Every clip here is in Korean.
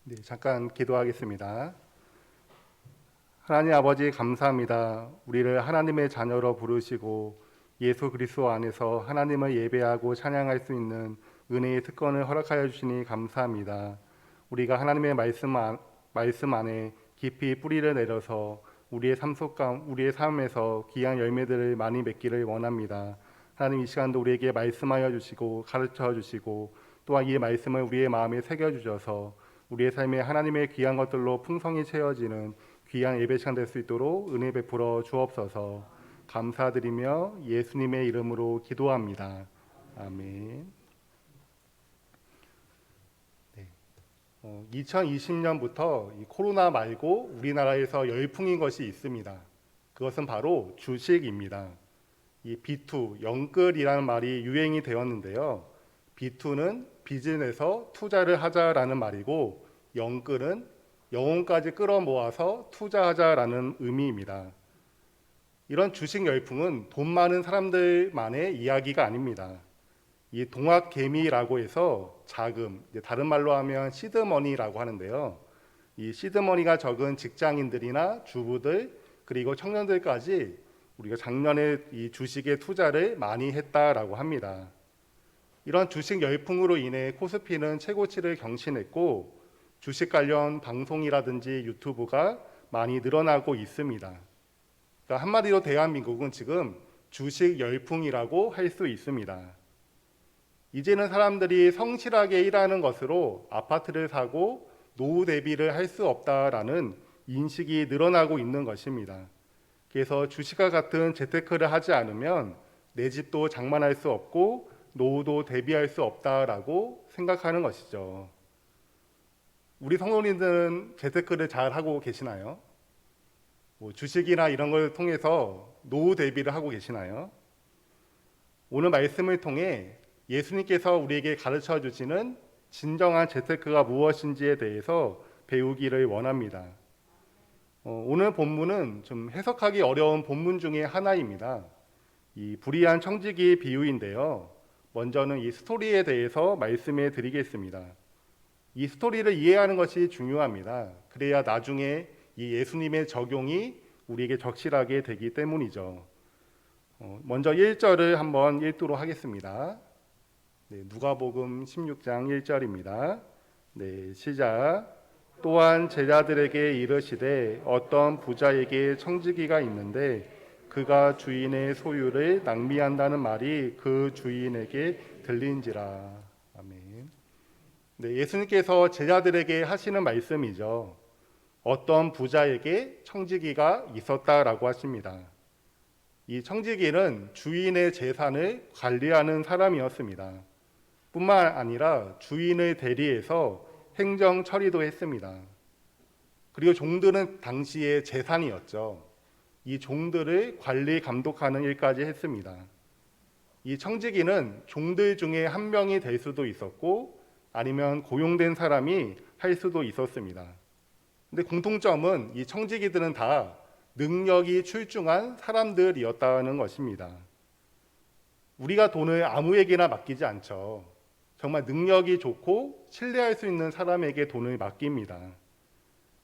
네, 잠깐 기도하겠습니다. 하나님 아버지 감사합니다. 우리를 하나님의 자녀로 부르시고 예수 그리스도 안에서 하나님을 예배하고 찬양할 수 있는 은혜의 특권을 허락하여 주시니 감사합니다. 우리가 하나님의 말씀 안에 깊이 뿌리를 내려서 우리의 우리의 삶에서 귀한 열매들을 많이 맺기를 원합니다. 하나님 이 시간도 우리에게 말씀하여 주시고 가르쳐 주시고 또한 이 말씀을 우리의 마음에 새겨 주셔서 우리의 삶에 하나님의 귀한 것들로 풍성히 채워지는 귀한 예배 시간 될 수 있도록 은혜 베풀어 주옵소서. 감사드리며 예수님의 이름으로 기도합니다. 아멘. 네. 2020년부터 이 코로나 말고 우리나라에서 열풍인 것이 있습니다. 그것은 바로 주식입니다. 이 B2, 영끌이라는 말이 유행이 되었는데요. B2는 빚을 투자를 하자라는 말이고, 영끌은 영혼까지 끌어모아서 투자하자라는 의미입니다. 이런 주식 열풍은 돈 많은 사람들만의 이야기가 아닙니다. 이 동학개미라고 해서 자금, 다른 말로 하면 시드머니라고 하는데요. 이 시드머니가 적은 직장인들이나 주부들 그리고 청년들까지 우리가 작년에 이 주식에 투자를 많이 했다라고 합니다. 이런 주식 열풍으로 인해 코스피는 최고치를 경신했고 주식 관련 방송이라든지 유튜브가 많이 늘어나고 있습니다. 그러니까 한마디로 대한민국은 지금 주식 열풍이라고 할 수 있습니다. 이제는 사람들이 성실하게 일하는 것으로 아파트를 사고 노후 대비를 할 수 없다라는 인식이 늘어나고 있는 것입니다. 그래서 주식과 같은 재테크를 하지 않으면 내 집도 장만할 수 없고 노후도 대비할 수 없다라고 생각하는 것이죠. 우리 성도님들은 재테크를 잘 하고 계시나요? 주식이나 이런 걸 통해서 노후 대비를 하고 계시나요? 오늘 말씀을 통해 예수님께서 우리에게 가르쳐 주시는 진정한 재테크가 무엇인지에 대해서 배우기를 원합니다. 오늘 본문은 좀 해석하기 어려운 본문 중에 하나입니다. 이 불의한 청지기 비유인데요. 먼저는 이 스토리에 대해서 말씀해 드리겠습니다. 이 스토리를 이해하는 것이 중요합니다. 그래야 나중에 이 예수님의 적용이 우리에게 적실하게 되기 때문이죠. 먼저 1절을 한번 읽도록 하겠습니다. 네, 누가복음 16장 1절입니다. 네, 시작. 또한 제자들에게 이르시되 어떤 부자에게 청지기가 있는데 그가 주인의 소유를 낭비한다는 말이 그 주인에게 들린지라. 아멘. 네, 예수님께서 제자들에게 하시는 말씀이죠. 어떤 부자에게 청지기가 있었다라고 하십니다. 이 청지기는 주인의 재산을 관리하는 사람이었습니다. 뿐만 아니라 주인을 대리해서 행정 처리도 했습니다. 그리고 종들은 당시의 재산이었죠. 이 종들을 관리 감독하는 일까지 했습니다. 이 청지기는 종들 중에 한 명이 될 수도 있었고 아니면 고용된 사람이 할 수도 있었습니다. 근데 공통점은 이 청지기들은 다 능력이 출중한 사람들이었다는 것입니다. 우리가 돈을 아무에게나 맡기지 않죠. 정말 능력이 좋고 신뢰할 수 있는 사람에게 돈을 맡깁니다.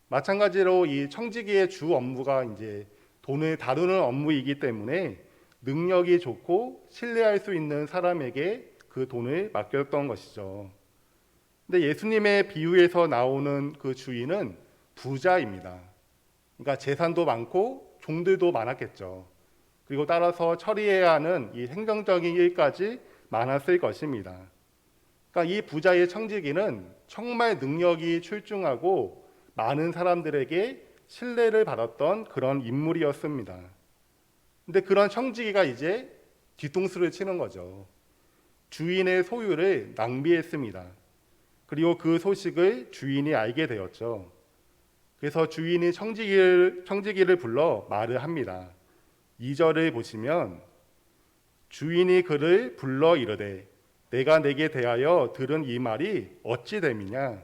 마찬가지로 이 청지기의 주 업무가 이제 돈을 다루는 업무이기 때문에 능력이 좋고 신뢰할 수 있는 사람에게 그 돈을 맡겼던 것이죠. 근데 예수님의 비유에서 나오는 그 주인은 부자입니다. 그러니까 재산도 많고 종들도 많았겠죠. 그리고 따라서 처리해야 하는 이 행정적인 일까지 많았을 것입니다. 그러니까 이 부자의 청지기는 정말 능력이 출중하고 많은 사람들에게 신뢰를 받았던 그런 인물이었습니다. 근데 그런 청지기가 이제 뒤통수를 치는 거죠. 주인의 소유를 낭비했습니다. 그리고 그 소식을 주인이 알게 되었죠. 그래서 주인이 청지기를 불러 말을 합니다. 2절을 보시면 주인이 그를 불러 이르되 내가 내게 대하여 들은 이 말이 어찌 됨이냐?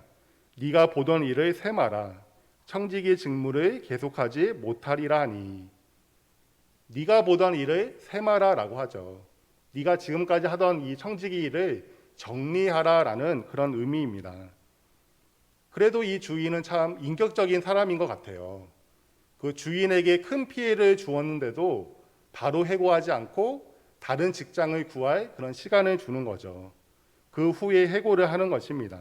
네가 보던 일을 세마라. 청지기 직무를 계속하지 못하리라 하니. 네가 보던 일을 세마라라고 하죠. 네가 지금까지 하던 이 청지기 일을 정리하라라는 그런 의미입니다. 그래도 이 주인은 참 인격적인 사람인 것 같아요. 그 주인에게 큰 피해를 주었는데도 바로 해고하지 않고 다른 직장을 구할 그런 시간을 주는 거죠. 그 후에 해고를 하는 것입니다.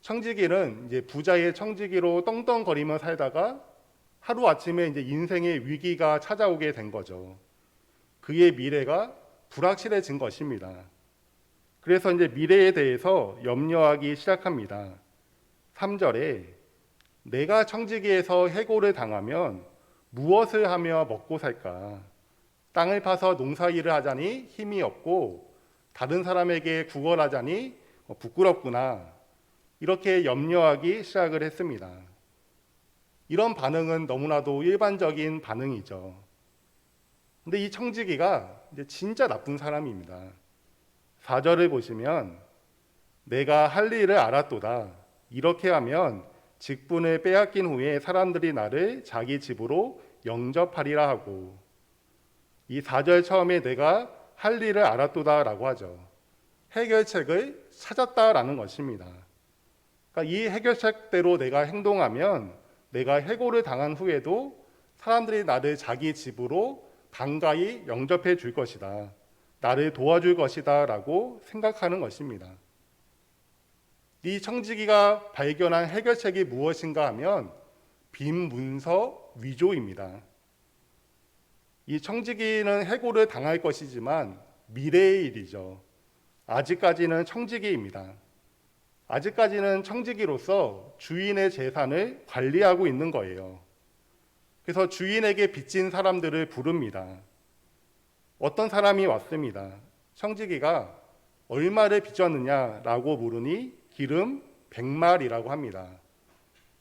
청지기는 이제 부자의 청지기로 떵떵거리며 살다가 하루 아침에 이제 인생의 위기가 찾아오게 된 거죠. 그의 미래가 불확실해진 것입니다. 그래서 이제 미래에 대해서 염려하기 시작합니다. 3절에 내가 청지기에서 해고를 당하면 무엇을 하며 먹고 살까? 땅을 파서 농사일을 하자니 힘이 없고 다른 사람에게 구걸하자니 부끄럽구나. 이렇게 염려하기 시작을 했습니다. 이런 반응은 너무나도 일반적인 반응이죠. 근데 이 청지기가 이제 진짜 나쁜 사람입니다. 4절을 보시면 내가 할 일을 알았도다. 이렇게 하면 직분을 빼앗긴 후에 사람들이 나를 자기 집으로 영접하리라 하고, 이 4절 처음에 내가 할 일을 알았도다라고 하죠. 해결책을 찾았다라는 것입니다. 그러니까 이 해결책대로 내가 행동하면 내가 해고를 당한 후에도 사람들이 나를 자기 집으로 반가이 영접해 줄 것이다. 나를 도와줄 것이다 라고 생각하는 것입니다. 이 청지기가 발견한 해결책이 무엇인가 하면 빈 문서 위조입니다. 이 청지기는 해고를 당할 것이지만 미래의 일이죠. 아직까지는 청지기입니다. 아직까지는 청지기로서 주인의 재산을 관리하고 있는 거예요. 그래서 주인에게 빚진 사람들을 부릅니다. 어떤 사람이 왔습니다. 청지기가 얼마를 빚졌느냐라고 물으니 기름 100말이라고 합니다.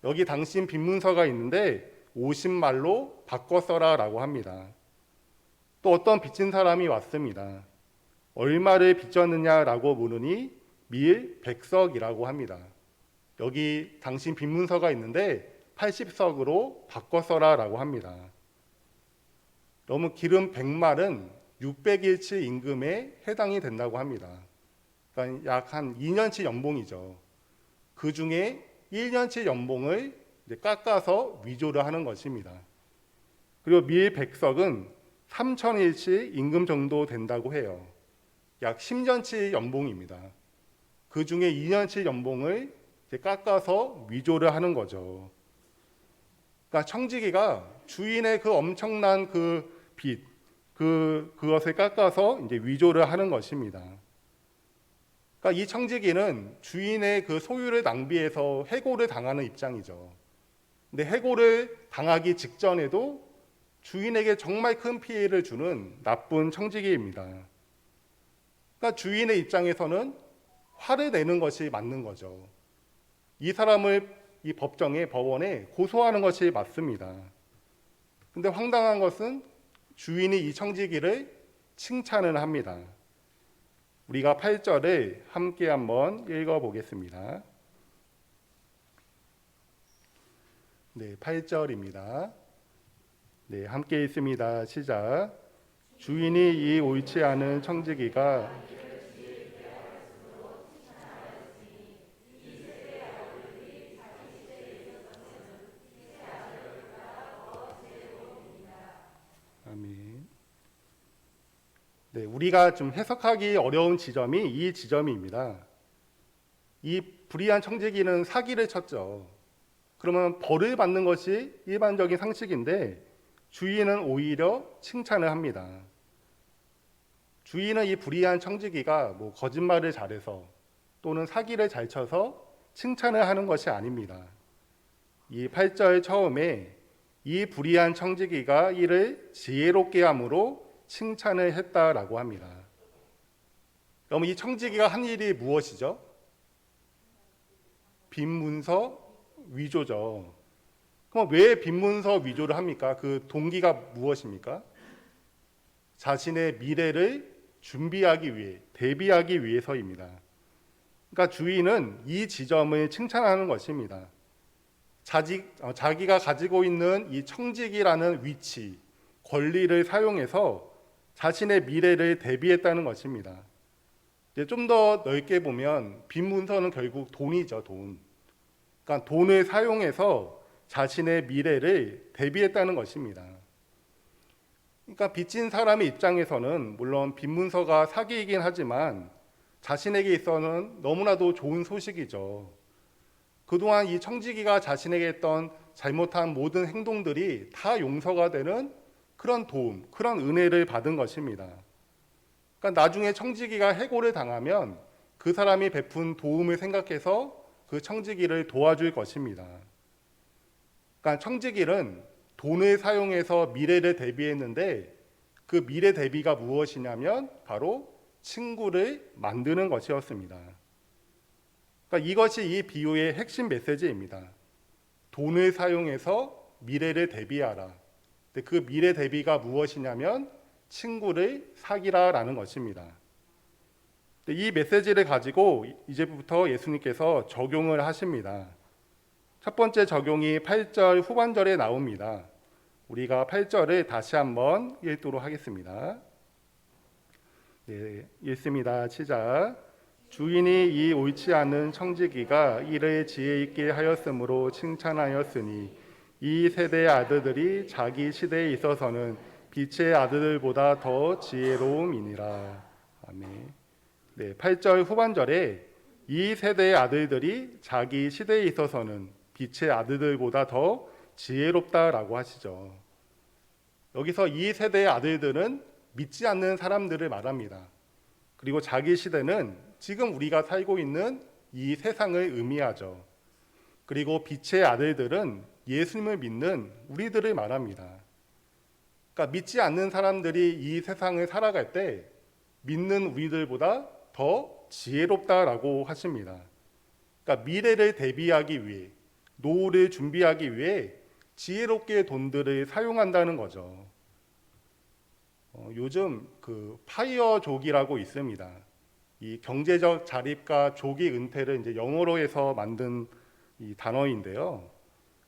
여기 당신 빚문서가 있는데 50말로 바꿔 써라라고 합니다. 또 어떤 빚진 사람이 왔습니다. 얼마를 빚졌느냐라고 물으니 밀 100석이라고 합니다. 여기 당신 빚문서가 있는데 80석으로 바꿔 써라라고 합니다. 너무 기름 100말은 600일치 임금에 해당이 된다고 합니다. 그러니까 약 한 2년치 연봉이죠. 그 중에 1년치 연봉을 이제 깎아서 위조를 하는 것입니다. 그리고 밀 100석은 3,000일치 임금 정도 된다고 해요. 약 10년치 연봉입니다. 그 중에 2년치 연봉을 이제 깎아서 위조를 하는 거죠. 그러니까 청지기가 주인의 그 엄청난 그 빚, 그것을 깎아서 이제 위조를 하는 것입니다. 그러니까 이 청지기는 주인의 그 소유를 낭비해서 해고를 당하는 입장이죠. 근데 해고를 당하기 직전에도 주인에게 정말 큰 피해를 주는 나쁜 청지기입니다. 그러니까 주인의 입장에서는 화를 내는 것이 맞는 거죠. 이 사람을 이 법원에 고소하는 것이 맞습니다. 근데 황당한 것은 주인이 이 청지기를 칭찬을 합니다. 우리가 8절을 함께 한번 읽어보겠습니다. 네, 8절입니다. 네, 함께 읽습니다. 시작. 주인이 이 옳지 않은 청지기가 아멘. 네, 우리가 좀 해석하기 어려운 지점이 이 지점입니다. 이 불의한 청지기는 사기를 쳤죠. 그러면 벌을 받는 것이 일반적인 상식인데 주인은 오히려 칭찬을 합니다. 주인은 이 불의한 청지기가 뭐 거짓말을 잘해서 또는 사기를 잘 쳐서 칭찬을 하는 것이 아닙니다. 이 8절 처음에 이 불의한 청지기가 이를 지혜롭게 함으로 칭찬을 했다라고 합니다. 그럼 이 청지기가 한 일이 무엇이죠? 빈문서 위조죠. 그럼 왜 빈문서 위조를 합니까? 그 동기가 무엇입니까? 자신의 미래를 준비하기 위해, 대비하기 위해서입니다. 그러니까 주인은 이 지점을 칭찬하는 것입니다. 자기가 가지고 있는 이 청지기라는 위치, 권리를 사용해서 자신의 미래를 대비했다는 것입니다. 좀 더 넓게 보면 빈문서는 결국 돈이죠, 돈. 그러니까 돈을 사용해서 자신의 미래를 대비했다는 것입니다. 그러니까 빚진 사람의 입장에서는 물론 빚 문서가 사기이긴 하지만 자신에게 있어서는 너무나도 좋은 소식이죠. 그동안 이 청지기가 자신에게 했던 잘못한 모든 행동들이 다 용서가 되는 그런 도움, 그런 은혜를 받은 것입니다. 그러니까 나중에 청지기가 해고를 당하면 그 사람이 베푼 도움을 생각해서 그 청지기를 도와줄 것입니다. 그러니까 청지기는 돈을 사용해서 미래를 대비했는데 그 미래 대비가 무엇이냐면 바로 친구를 만드는 것이었습니다. 그러니까 이것이 이 비유의 핵심 메시지입니다. 돈을 사용해서 미래를 대비하라. 근데 그 미래 대비가 무엇이냐면 친구를 사귀라라는 것입니다. 이 메시지를 가지고 이제부터 예수님께서 적용을 하십니다. 첫 번째 적용이 8절 후반절에 나옵니다. 우리가 8절을 다시 한번 읽도록 하겠습니다. 네, 읽습니다. 시작. 주인이 이 옳지 않은 청지기가 이를 지혜 있게 하였으므로 칭찬하였으니 이 세대의 아들들이 자기 시대에 있어서는 빛의 아들들보다 더 지혜로움이니라. 아멘. 네, 8절 후반절에 이 세대의 아들들이 자기 시대에 있어서는 빛의 아들들보다 더 지혜롭다라고 하시죠. 여기서 이 세대의 아들들은 믿지 않는 사람들을 말합니다. 그리고 자기 시대는 지금 우리가 살고 있는 이 세상을 의미하죠. 그리고 빛의 아들들은 예수님을 믿는 우리들을 말합니다. 그러니까 믿지 않는 사람들이 이 세상을 살아갈 때 믿는 우리들보다 더 지혜롭다라고 하십니다. 그러니까 미래를 대비하기 위해, 노후를 준비하기 위해 지혜롭게 돈들을 사용한다는 거죠. 요즘 그 파이어족이라고 있습니다. 이 경제적 자립과 조기 은퇴를 이제 영어로 해서 만든 이 단어인데요.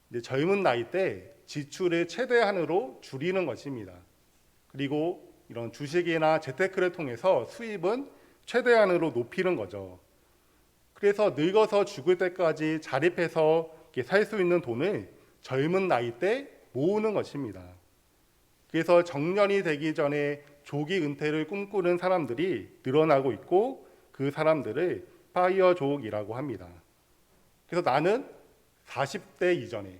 이제 젊은 나이 때 지출을 최대한으로 줄이는 것입니다. 그리고 이런 주식이나 재테크를 통해서 수입은 최대한으로 높이는 거죠. 그래서 늙어서 죽을 때까지 자립해서 살 수 있는 돈을 젊은 나이 때 모으는 것입니다. 그래서 정년이 되기 전에 조기 은퇴를 꿈꾸는 사람들이 늘어나고 있고 그 사람들을 파이어족이라고 합니다. 그래서 나는 40대 이전에,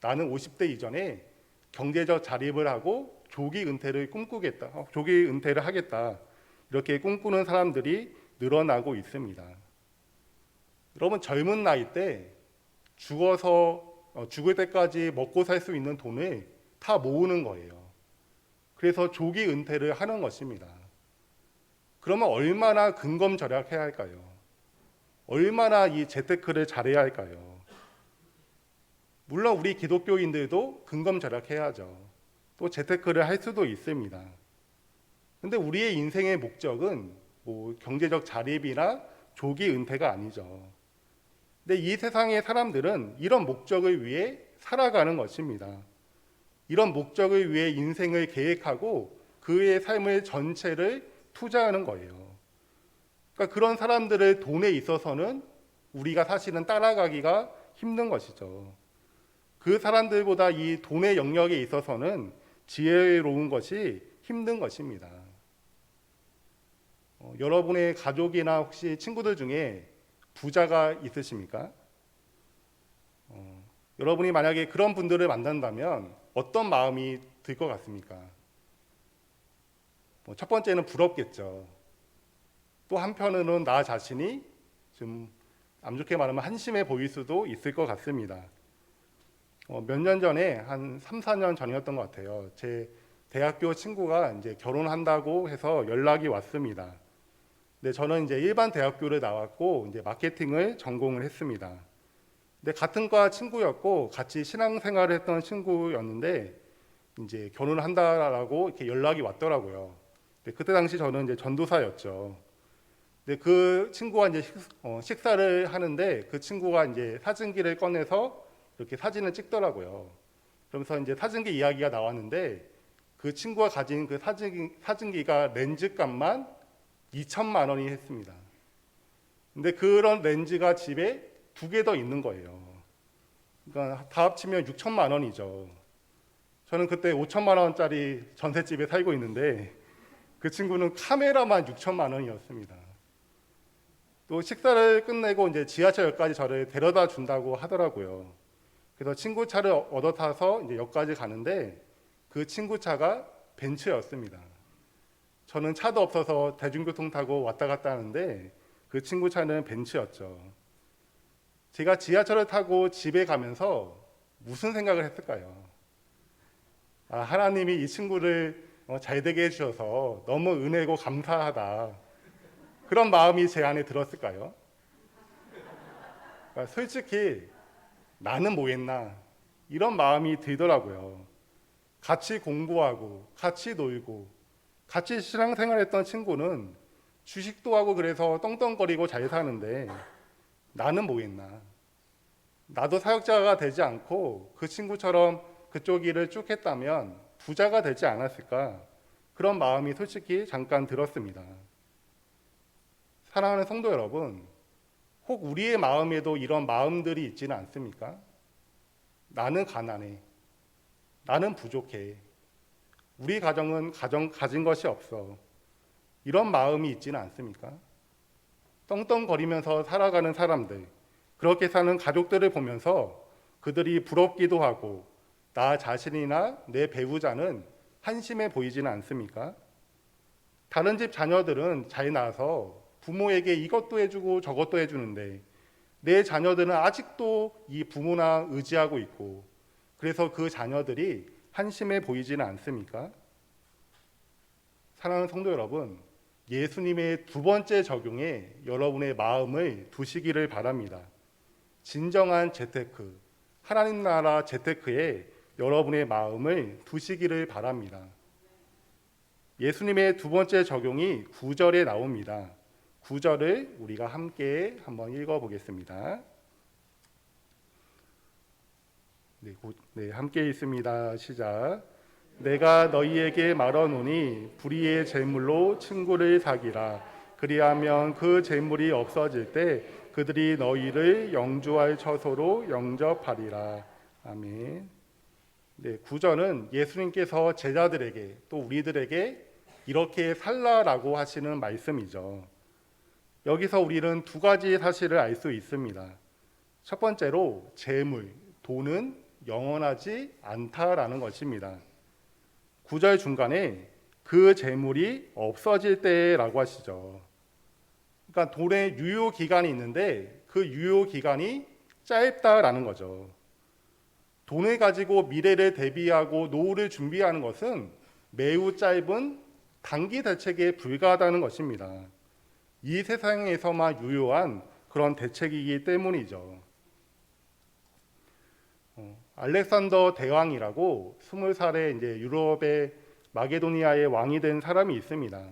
나는 50대 이전에 경제적 자립을 하고 조기 은퇴를 꿈꾸겠다, 조기 은퇴를 하겠다, 이렇게 꿈꾸는 사람들이 늘어나고 있습니다. 여러분, 젊은 나이 때 죽을 때까지 먹고 살 수 있는 돈을 다 모으는 거예요. 그래서 조기 은퇴를 하는 것입니다. 그러면 얼마나 근검절약해야 할까요? 얼마나 이 재테크를 잘해야 할까요? 물론 우리 기독교인들도 근검절약해야죠. 또 재테크를 할 수도 있습니다. 근데 우리의 인생의 목적은 뭐 경제적 자립이나 조기 은퇴가 아니죠. 근데 이 세상의 사람들은 이런 목적을 위해 살아가는 것입니다. 이런 목적을 위해 인생을 계획하고 그의 삶의 전체를 투자하는 거예요. 그러니까 그런 사람들의 돈에 있어서는 우리가 사실은 따라가기가 힘든 것이죠. 그 사람들보다 이 돈의 영역에 있어서는 지혜로운 것이 힘든 것입니다. 여러분의 가족이나 혹시 친구들 중에 부자가 있으십니까? 여러분이 만약에 그런 분들을 만난다면 어떤 마음이 들 것 같습니까? 첫 번째는 부럽겠죠. 또 한편으로는 나 자신이 좀 안 좋게 말하면 한심해 보일 수도 있을 것 같습니다. 몇 년 전에 한 3, 4년 전이었던 것 같아요. 제 대학교 친구가 이제 결혼한다고 해서 연락이 왔습니다. 근데 저는 이제 일반 대학교를 나왔고 이제 마케팅을 전공을 했습니다. 근데 같은 과 친구였고 같이 신앙생활을 했던 친구였는데 이제 결혼을 한다라고 이렇게 연락이 왔더라고요. 근데 그때 당시 저는 이제 전도사였죠. 근데 그 친구가 이제 식사를 하는데 그 친구가 이제 사진기를 꺼내서 이렇게 사진을 찍더라고요. 그러면서 이제 사진기 이야기가 나왔는데 그 친구가 가진 그 사진기가 렌즈 값만 2천만 원이 했습니다. 근데 그런 렌즈가 집에 2개 더 있는 거예요. 그러니까 다 합치면 6천만 원이죠. 저는 그때 5천만 원짜리 전셋집에 살고 있는데 그 친구는 카메라만 6천만 원이었습니다. 또 식사를 끝내고 이제 지하철역까지 저를 데려다 준다고 하더라고요. 그래서 친구 차를 얻어 타서 이제 역까지 가는데 그 친구 차가 벤츠였습니다. 저는 차도 없어서 대중교통 타고 왔다 갔다 하는데 그 친구 차는 벤츠였죠. 제가 지하철을 타고 집에 가면서 무슨 생각을 했을까요? 아, 하나님이 이 친구를 잘 되게 해주셔서 너무 은혜고 감사하다. 그런 마음이 제 안에 들었을까요? 그러니까 솔직히 나는 뭐 했나 이런 마음이 들더라고요. 같이 공부하고 같이 놀고 같이 신앙생활했던 친구는 주식도 하고 그래서 떵떵거리고 잘 사는데 나는 뭐 했나. 나도 사역자가 되지 않고 그 친구처럼 그쪽 일을 쭉 했다면 부자가 되지 않았을까. 그런 마음이 솔직히 잠깐 들었습니다. 사랑하는 성도 여러분, 혹 우리의 마음에도 이런 마음들이 있지는 않습니까? 나는 가난해. 나는 부족해. 우리 가정은 가진 것이 없어. 이런 마음이 있지는 않습니까? 떵떵거리면서 살아가는 사람들, 그렇게 사는 가족들을 보면서 그들이 부럽기도 하고 나 자신이나 내 배우자는 한심해 보이지는 않습니까? 다른 집 자녀들은 잘 나서 부모에게 이것도 해주고 저것도 해주는데 내 자녀들은 아직도 이 부모나 의지하고 있고 그래서 그 자녀들이 한심해 보이지는 않습니까? 사랑하는 성도 여러분, 예수님의 두 번째 적용에 여러분의 마음을 두시기를 바랍니다. 진정한 재테크, 하나님 나라 재테크에 여러분의 마음을 두시기를 바랍니다. 예수님의 두 번째 적용이 9절에 나옵니다. 9절을 우리가 함께 한번 읽어보겠습니다. 네, 함께 있습니다. 시작. 내가 너희에게 말하노니 불의의 재물로 친구를 사기라. 그리하면 그 재물이 없어질 때 그들이 너희를 영주할 처소로 영접하리라. 아멘. 네, 9절은 예수님께서 제자들에게 또 우리들에게 이렇게 살라라고 하시는 말씀이죠. 여기서 우리는 두 가지 사실을 알 수 있습니다. 첫 번째로 재물, 돈은 영원하지 않다라는 것입니다. 9절 중간에 그 재물이 없어질 때라고 하시죠. 그러니까 돈의 유효 기간이 있는데 그 유효 기간이 짧다라는 거죠. 돈을 가지고 미래를 대비하고 노후를 준비하는 것은 매우 짧은 단기 대책에 불과하다는 것입니다. 이 세상에서만 유효한 그런 대책이기 때문이죠. 알렉산더 대왕이라고 20살에 이제 유럽의 마게도니아의 왕이 된 사람이 있습니다.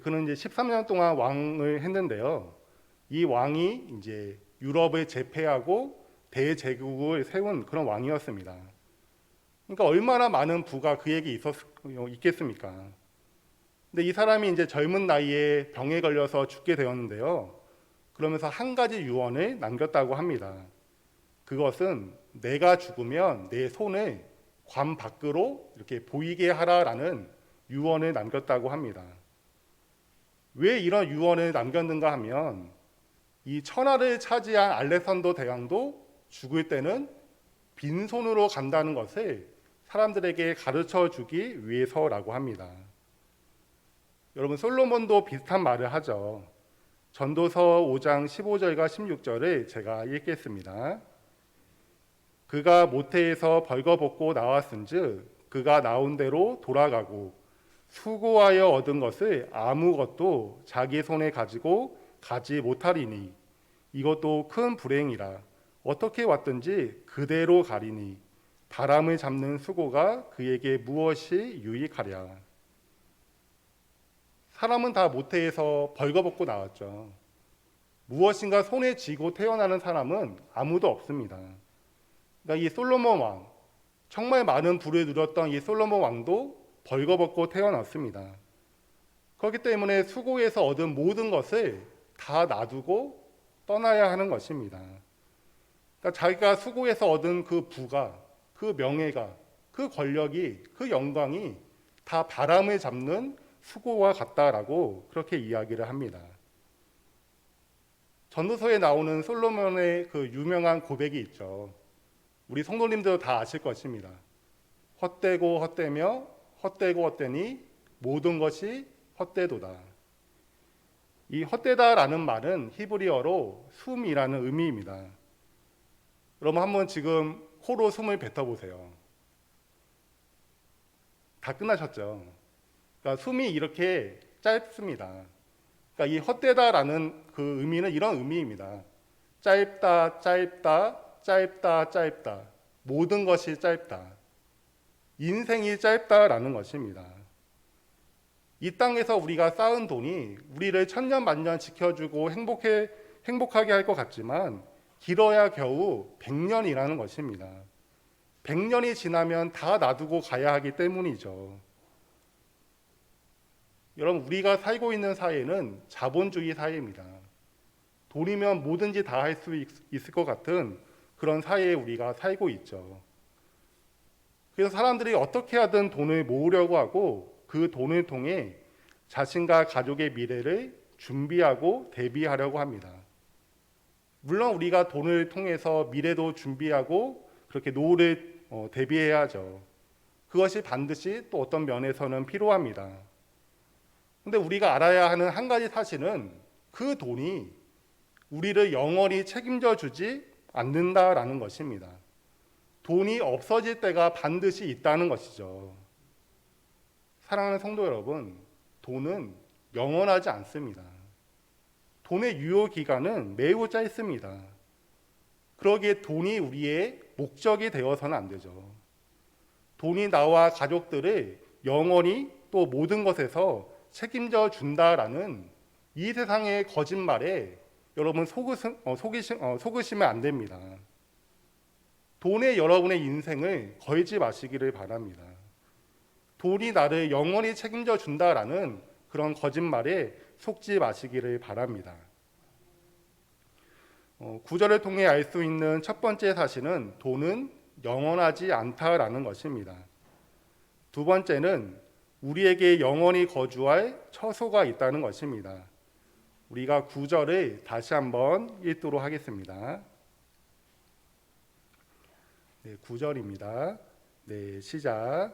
그는 이제 13년 동안 왕을 했는데요. 이 왕이 이제 유럽을 제패하고 대제국을 세운 그런 왕이었습니다. 그러니까 얼마나 많은 부가 그에게 있겠습니까? 근데 이 사람이 이제 젊은 나이에 병에 걸려서 죽게 되었는데요. 그러면서 한 가지 유언을 남겼다고 합니다. 그것은 내가 죽으면 내 손을 관 밖으로 이렇게 보이게 하라라는 유언을 남겼다고 합니다. 왜 이런 유언을 남겼는가 하면 이 천하를 차지한 알렉산더 대왕도 죽을 때는 빈손으로 간다는 것을 사람들에게 가르쳐 주기 위해서라고 합니다. 여러분, 솔로몬도 비슷한 말을 하죠. 전도서 5장 15절과 16절을 제가 읽겠습니다. 그가 모태에서 벌거벗고 나왔은즉 그가 나온 대로 돌아가고 수고하여 얻은 것을 아무것도 자기 손에 가지고 가지 못하리니 이것도 큰 불행이라. 어떻게 왔든지 그대로 가리니 바람을 잡는 수고가 그에게 무엇이 유익하랴. 사람은 다 모태에서 벌거벗고 나왔죠. 무엇인가 손에 쥐고 태어나는 사람은 아무도 없습니다. 그러니까 이 솔로몬 왕, 정말 많은 부를 누렸던 이 솔로몬 왕도 벌거벗고 태어났습니다. 그렇기 때문에 수고해서 얻은 모든 것을 다 놔두고 떠나야 하는 것입니다. 그러니까 자기가 수고해서 얻은 그 부가, 그 명예가, 그 권력이, 그 영광이 다 바람을 잡는 수고와 같다라고 그렇게 이야기를 합니다. 전도서에 나오는 솔로몬의 그 유명한 고백이 있죠. 우리 성도님들 다 아실 것입니다. 헛되고 헛되며 헛되고 헛되니 모든 것이 헛되도다. 이 헛되다라는 말은 히브리어로 숨이라는 의미입니다. 여러분 한번 지금 코로 숨을 뱉어보세요. 다 끝나셨죠? 그러니까 숨이 이렇게 짧습니다. 그러니까 이 헛되다라는 그 의미는 이런 의미입니다. 짧다, 짧다, 짧다, 짧다. 모든 것이 짧다. 인생이 짧다라는 것입니다. 이 땅에서 우리가 쌓은 돈이 우리를 천년 만년 지켜주고 행복하게 할 것 같지만 길어야 겨우 100년이라는 것입니다. 100년이 지나면 다 놔두고 가야 하기 때문이죠. 여러분 우리가 살고 있는 사회는 자본주의 사회입니다. 돈이면 뭐든지 다 할 수 있을 것 같은 그런 사회에 우리가 살고 있죠. 그래서 사람들이 어떻게 하든 돈을 모으려고 하고 그 돈을 통해 자신과 가족의 미래를 준비하고 대비하려고 합니다. 물론 우리가 돈을 통해서 미래도 준비하고 그렇게 노후를 대비해야죠. 그것이 반드시 또 어떤 면에서는 필요합니다. 근데 우리가 알아야 하는 한 가지 사실은 그 돈이 우리를 영원히 책임져 주지 않는다라는 것입니다. 돈이 없어질 때가 반드시 있다는 것이죠. 사랑하는 성도 여러분, 돈은 영원하지 않습니다. 돈의 유효 기간은 매우 짧습니다. 그러기에 돈이 우리의 목적이 되어서는 안 되죠. 돈이 나와 가족들을 영원히 또 모든 것에서 책임져 준다라는 이 세상의 거짓말에 여러분 속으시면 안 됩니다. 돈에 여러분의 인생을 걸지 마시기를 바랍니다. 돈이 나를 영원히 책임져 준다라는 그런 거짓말에 속지 마시기를 바랍니다. 구절을 통해 알 수 있는 첫 번째 사실은 돈은 영원하지 않다라는 것입니다. 두 번째는 우리에게 영원히 거주할 처소가 있다는 것입니다. 우리가 구절을 다시 한번 읽도록 하겠습니다. 네, 9절입니다. 네, 시작.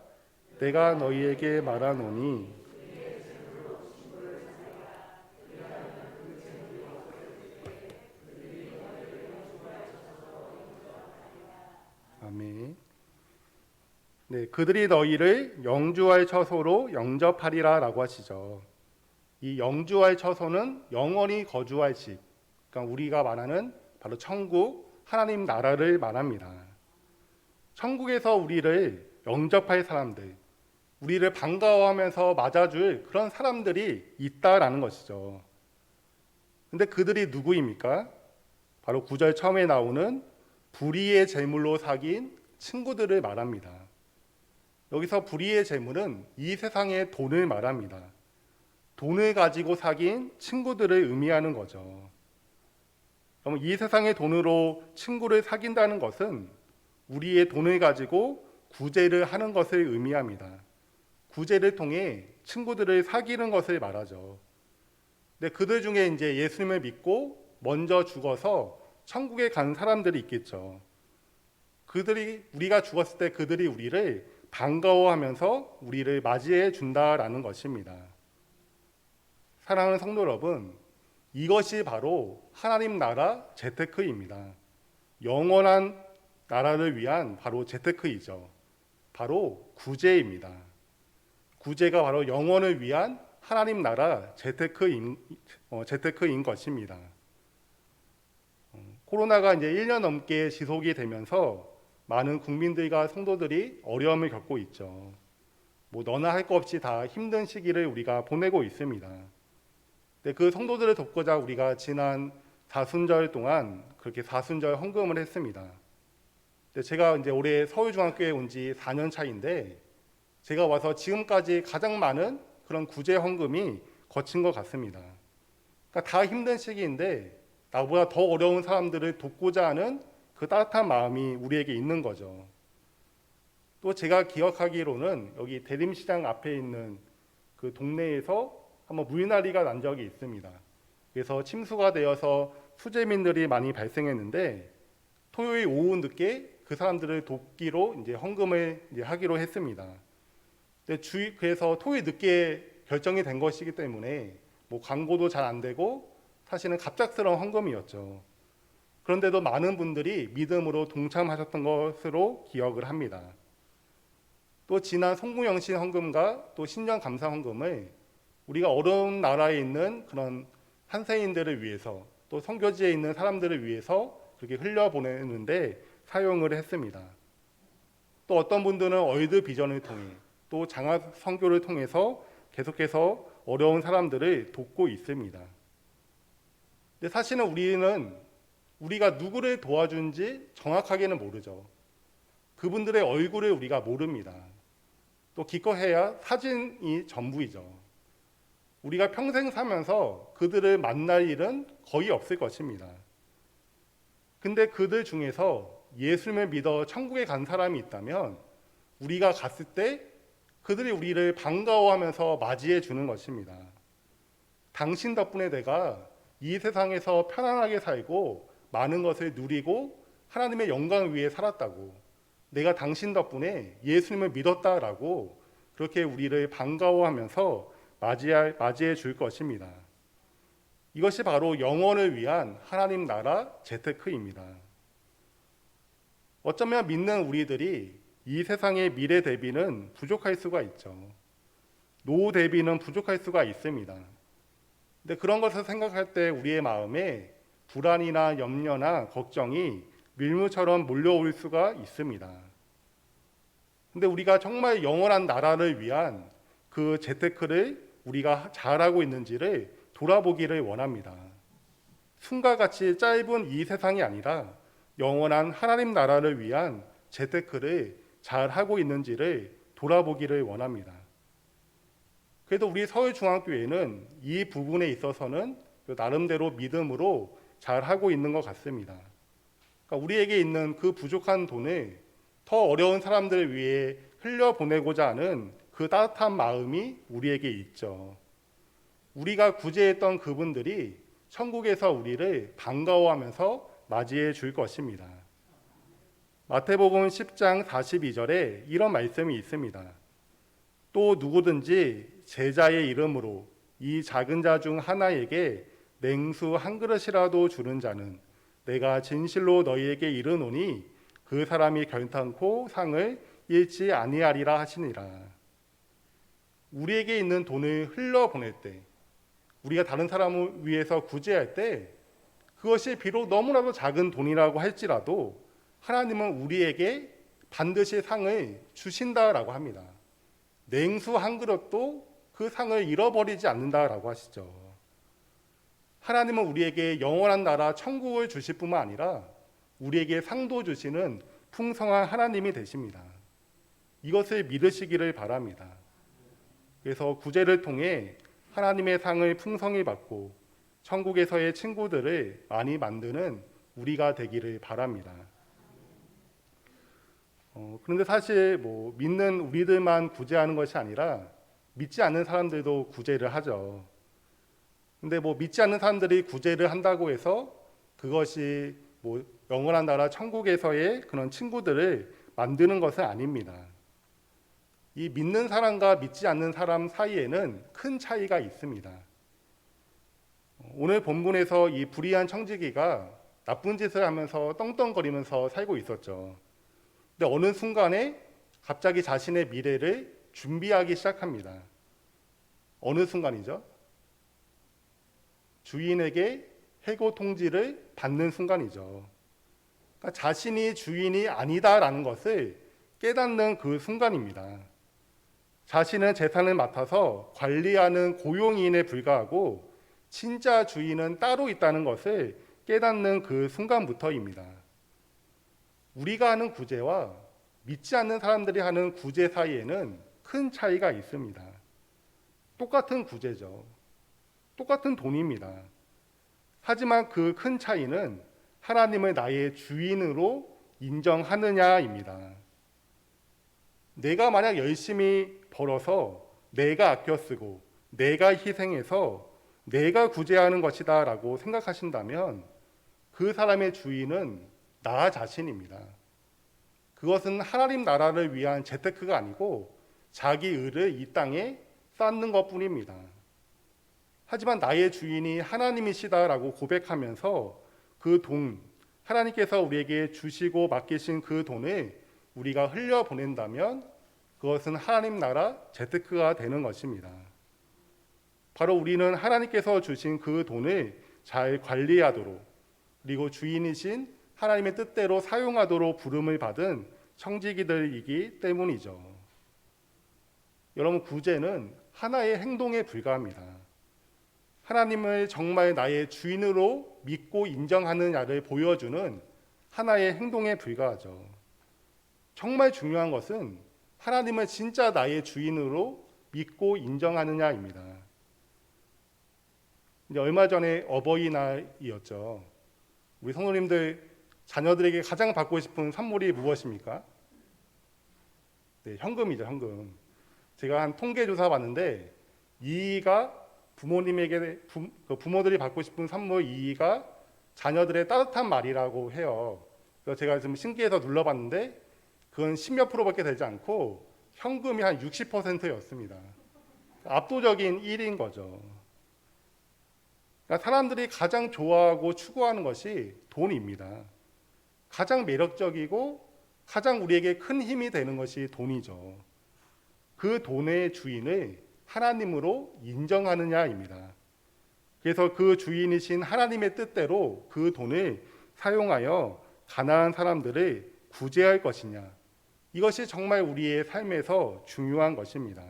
내가 너희에게 말하노니 아멘. 네, 그들이 너희를 영주할 처소로 영접하리라라고 하시죠. 이 영주할 처소는 영원히 거주할 집, 그러니까 우리가 말하는 바로 천국, 하나님 나라를 말합니다. 천국에서 우리를 영접할 사람들, 우리를 반가워하면서 맞아줄 그런 사람들이 있다라는 것이죠. 근데 그들이 누구입니까? 바로 9절 처음에 나오는 불의의 재물로 사귄 친구들을 말합니다. 여기서 불의의 재물은 이 세상의 돈을 말합니다. 돈을 가지고 사귄 친구들을 의미하는 거죠. 그럼 이 세상의 돈으로 친구를 사귄다는 것은 우리의 돈을 가지고 구제를 하는 것을 의미합니다. 구제를 통해 친구들을 사귀는 것을 말하죠. 근데 그들 중에 이제 예수님을 믿고 먼저 죽어서 천국에 간 사람들이 있겠죠. 우리가 죽었을 때 그들이 우리를 반가워하면서 우리를 맞이해 준다라는 것입니다. 사랑하는 성도 여러분, 이것이 바로 하나님 나라 재테크입니다. 영원한 나라를 위한 바로 재테크이죠. 바로 구제입니다. 구제가 바로 영원을 위한 하나님 나라 재테크인 것입니다. 코로나가 이제 1년 넘게 지속이 되면서 많은 국민들과 성도들이 어려움을 겪고 있죠. 너나 할 거 없이 다 힘든 시기를 우리가 보내고 있습니다. 근데 그 성도들을 돕고자 우리가 지난 사순절 동안 그렇게 사순절 헌금을 했습니다. 근데 제가 이제 올해 서울중앙교회 온 지 4년 차인데 제가 와서 지금까지 가장 많은 그런 구제 헌금이 거친 것 같습니다. 그러니까 다 힘든 시기인데 나보다 더 어려운 사람들을 돕고자 하는 그 따뜻한 마음이 우리에게 있는 거죠. 또 제가 기억하기로는 여기 대림시장 앞에 있는 그 동네에서 한번 물난리가 난 적이 있습니다. 그래서 침수가 되어서 수재민들이 많이 발생했는데 토요일 오후 늦게 그 사람들을 돕기로 이제 헌금을 이제 하기로 했습니다. 그래서 토요일 늦게 결정이 된 것이기 때문에 뭐 광고도 잘 안 되고 사실은 갑작스러운 헌금이었죠. 그런데도 많은 분들이 믿음으로 동참하셨던 것으로 기억을 합니다. 또 지난 송구영신 헌금과 또 신년 감사 헌금을 우리가 어려운 나라에 있는 그런 한세인들을 위해서 또 선교지에 있는 사람들을 위해서 그렇게 흘려보내는데 사용을 했습니다. 또 어떤 분들은 월드 비전을 통해 또 장학 선교를 통해서 계속해서 어려운 사람들을 돕고 있습니다. 근데 사실은 우리가 누구를 도와준지 정확하게는 모르죠. 그분들의 얼굴을 우리가 모릅니다. 또 기껏해야 사진이 전부이죠. 우리가 평생 사면서 그들을 만날 일은 거의 없을 것입니다. 근데 그들 중에서 예수님을 믿어 천국에 간 사람이 있다면 우리가 갔을 때 그들이 우리를 반가워하면서 맞이해 주는 것입니다. 당신 덕분에 내가 이 세상에서 편안하게 살고 많은 것을 누리고 하나님의 영광을 위해 살았다고, 내가 당신 덕분에 예수님을 믿었다라고 그렇게 우리를 반가워하면서 맞이해 줄 것입니다. 이것이 바로 영원을 위한 하나님 나라 재테크입니다. 어쩌면 믿는 우리들이 이 세상의 미래 대비는 부족할 수가 있죠. 노후 대비는 부족할 수가 있습니다. 근데 그런 것을 생각할 때 우리의 마음에 불안이나 염려나 걱정이 밀물처럼 몰려올 수가 있습니다. 근데 우리가 정말 영원한 나라를 위한 그 재테크를 우리가 잘하고 있는지를 돌아보기를 원합니다. 숨과 같이 짧은 이 세상이 아니라 영원한 하나님 나라를 위한 재테크를 잘하고 있는지를 돌아보기를 원합니다. 그래도 우리 서울중앙교회는 이 부분에 있어서는 나름대로 믿음으로 잘하고 있는 것 같습니다. 그러니까 우리에게 있는 그 부족한 돈을 더 어려운 사람들을 위해 흘려보내고자 하는 그 따뜻한 마음이 우리에게 있죠. 우리가 구제했던 그분들이 천국에서 우리를 반가워하면서 맞이해 줄 것입니다. 마태복음 10장 42절에 이런 말씀이 있습니다. 또 누구든지 제자의 이름으로 이 작은 자 중 하나에게 냉수 한 그릇이라도 주는 자는 내가 진실로 너희에게 이르노니 그 사람이 결탄코 상을 잃지 아니하리라 하시니라. 우리에게 있는 돈을 흘려보낼 때, 우리가 다른 사람을 위해서 구제할 때 그것이 비록 너무나도 작은 돈이라고 할지라도 하나님은 우리에게 반드시 상을 주신다라고 합니다. 냉수 한 그릇도 그 상을 잃어버리지 않는다라고 하시죠. 하나님은 우리에게 영원한 나라 천국을 주실 뿐만 아니라 우리에게 상도 주시는 풍성한 하나님이 되십니다. 이것을 믿으시기를 바랍니다. 그래서 구제를 통해 하나님의 상을 풍성히 받고 천국에서의 친구들을 많이 만드는 우리가 되기를 바랍니다. 그런데 사실 믿는 우리들만 구제하는 것이 아니라 믿지 않는 사람들도 구제를 하죠. 근데 믿지 않는 사람들이 구제를 한다고 해서 그것이 영원한 나라 천국에서의 그런 친구들을 만드는 것은 아닙니다. 이 믿는 사람과 믿지 않는 사람 사이에는 큰 차이가 있습니다. 오늘 본문에서 이 불의한 청지기가 나쁜 짓을 하면서 떵떵거리면서 살고 있었죠. 근데 어느 순간에 갑자기 자신의 미래를 준비하기 시작합니다. 어느 순간이죠? 주인에게 해고 통지를 받는 순간이죠. 그러니까 자신이 주인이 아니다라는 것을 깨닫는 그 순간입니다. 자신은 재산을 맡아서 관리하는 고용인에 불과하고 진짜 주인은 따로 있다는 것을 깨닫는 그 순간부터입니다. 우리가 하는 구제와 믿지 않는 사람들이 하는 구제 사이에는 큰 차이가 있습니다. 똑같은 구제죠. 똑같은 돈입니다. 하지만 그 큰 차이는 하나님을 나의 주인으로 인정하느냐입니다. 내가 만약 열심히 벌어서 내가 아껴 쓰고 내가 희생해서 내가 구제하는 것이다 라고 생각하신다면 그 사람의 주인은 나 자신입니다. 그것은 하나님 나라를 위한 재테크가 아니고 자기 의를 이 땅에 쌓는 것뿐입니다. 하지만 나의 주인이 하나님이시다라고 고백하면서 그 돈, 하나님께서 우리에게 주시고 맡기신 그 돈을 우리가 흘려보낸다면 그것은 하나님 나라 재테크가 되는 것입니다. 바로 우리는 하나님께서 주신 그 돈을 잘 관리하도록, 그리고 주인이신 하나님의 뜻대로 사용하도록 부름을 받은 청지기들이기 때문이죠. 여러분, 구제는 하나의 행동에 불과합니다. 하나님을 정말 나의 주인으로 믿고 인정하느냐를 보여주는 하나의 행동에 불과하죠. 정말 중요한 것은 하나님을 진짜 나의 주인으로 믿고 인정하느냐입니다. 이제 얼마 전에 어버이날이었죠. 우리 성도님들 자녀들에게 가장 받고 싶은 선물이 무엇입니까? 네, 현금이죠, 현금. 제가 한 통계 조사 봤는데 2위가 부모들이 받고 싶은 선물 2위가 자녀들의 따뜻한 말이라고 해요. 그래서 제가 좀 신기해서 눌러봤는데 그건 10몇 %밖에 되지 않고 현금이 한 60%였습니다. 압도적인 1위인 거죠. 그러니까 사람들이 가장 좋아하고 추구하는 것이 돈입니다. 가장 매력적이고 가장 우리에게 큰 힘이 되는 것이 돈이죠. 그 돈의 주인을 하나님으로 인정하느냐입니다. 그래서 그 주인이신 하나님의 뜻대로 그 돈을 사용하여 가난한 사람들을 구제할 것이냐, 이것이 정말 우리의 삶에서 중요한 것입니다.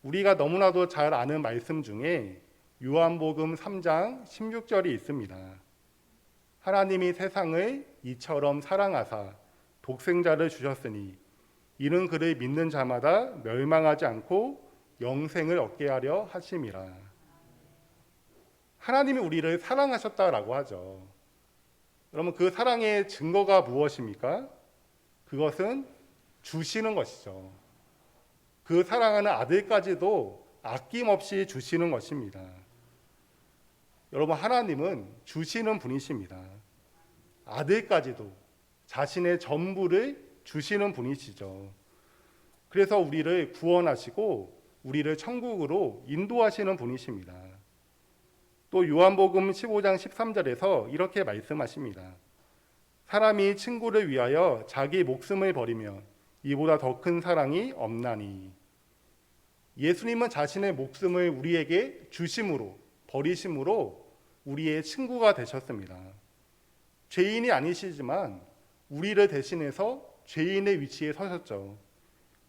우리가 너무나도 잘 아는 말씀 중에 요한복음 3장 16절이 있습니다. 하나님이 세상을 이처럼 사랑하사 독생자를 주셨으니 이는 그를 믿는 자마다 멸망하지 않고 영생을 얻게 하려 하심이라. 하나님이 우리를 사랑하셨다라고 하죠. 그러면 그 사랑의 증거가 무엇입니까? 그것은 주시는 것이죠. 그 사랑하는 아들까지도 아낌없이 주시는 것입니다. 여러분, 하나님은 주시는 분이십니다. 아들까지도 자신의 전부를 주시는 분이시죠. 그래서 우리를 구원하시고 우리를 천국으로 인도하시는 분이십니다. 또 요한복음 15장 13절에서 이렇게 말씀하십니다. 사람이 친구를 위하여 자기 목숨을 버리면 이보다 더 큰 사랑이 없나니. 예수님은 자신의 목숨을 우리에게 주심으로, 버리심으로 우리의 친구가 되셨습니다. 죄인이 아니시지만 우리를 대신해서 죄인의 위치에 서셨죠.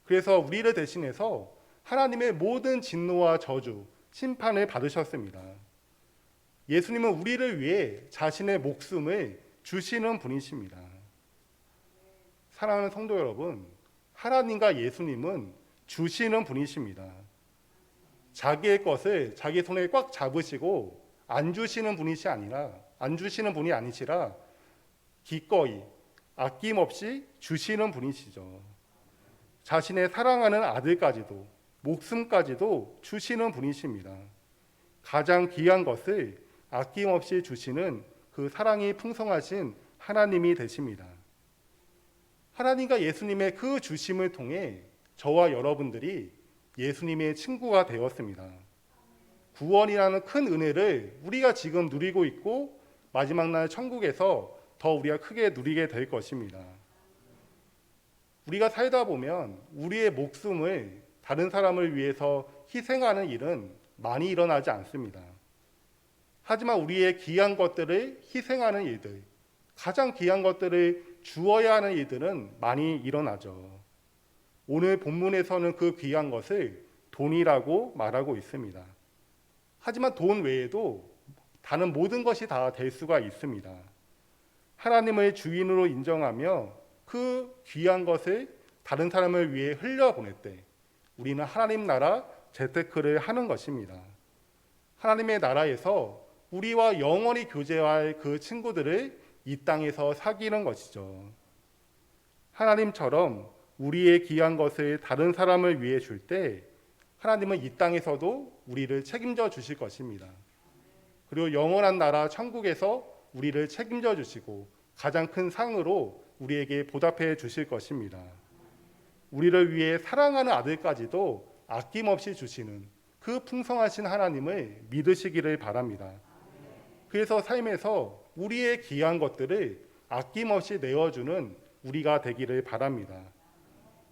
그래서 우리를 대신해서 하나님의 모든 진노와 저주, 심판을 받으셨습니다. 예수님은 우리를 위해 자신의 목숨을 주시는 분이십니다. 사랑하는 성도 여러분, 하나님과 예수님은 주시는 분이십니다. 자기의 것을 자기 손에 꽉 잡으시고 안 주시는 분이 아니시라 기꺼이 아낌없이 주시는 분이시죠. 자신의 사랑하는 아들까지도, 목숨까지도 주시는 분이십니다. 가장 귀한 것을 아낌없이 주시는 그 사랑이 풍성하신 하나님이 되십니다. 하나님과 예수님의 그 주심을 통해 저와 여러분들이 예수님의 친구가 되었습니다. 구원이라는 큰 은혜를 우리가 지금 누리고 있고 마지막 날 천국에서 더 우리가 크게 누리게 될 것입니다. 우리가 살다 보면 우리의 목숨을 다른 사람을 위해서 희생하는 일은 많이 일어나지 않습니다. 하지만 우리의 귀한 것들을 희생하는 일들, 가장 귀한 것들을 주어야 하는 일들은 많이 일어나죠. 오늘 본문에서는 그 귀한 것을 돈이라고 말하고 있습니다. 하지만 돈 외에도 다른 모든 것이 다 될 수가 있습니다. 하나님을 주인으로 인정하며 그 귀한 것을 다른 사람을 위해 흘려보낼 때 우리는 하나님 나라 재테크를 하는 것입니다. 하나님의 나라에서 우리와 영원히 교제할 그 친구들을 이 땅에서 사귀는 것이죠. 하나님처럼 우리의 귀한 것을 다른 사람을 위해 줄 때 하나님은 이 땅에서도 우리를 책임져 주실 것입니다. 그리고 영원한 나라 천국에서 우리를 책임져 주시고 가장 큰 상으로 우리에게 보답해 주실 것입니다. 우리를 위해 사랑하는 아들까지도 아낌없이 주시는 그 풍성하신 하나님을 믿으시기를 바랍니다. 그래서 삶에서 우리의 귀한 것들을 아낌없이 내어주는 우리가 되기를 바랍니다.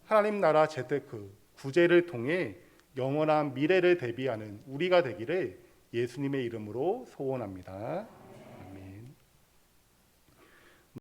하나님 나라 재테크, 구제를 통해 영원한 미래를 대비하는 우리가 되기를 예수님의 이름으로 소원합니다.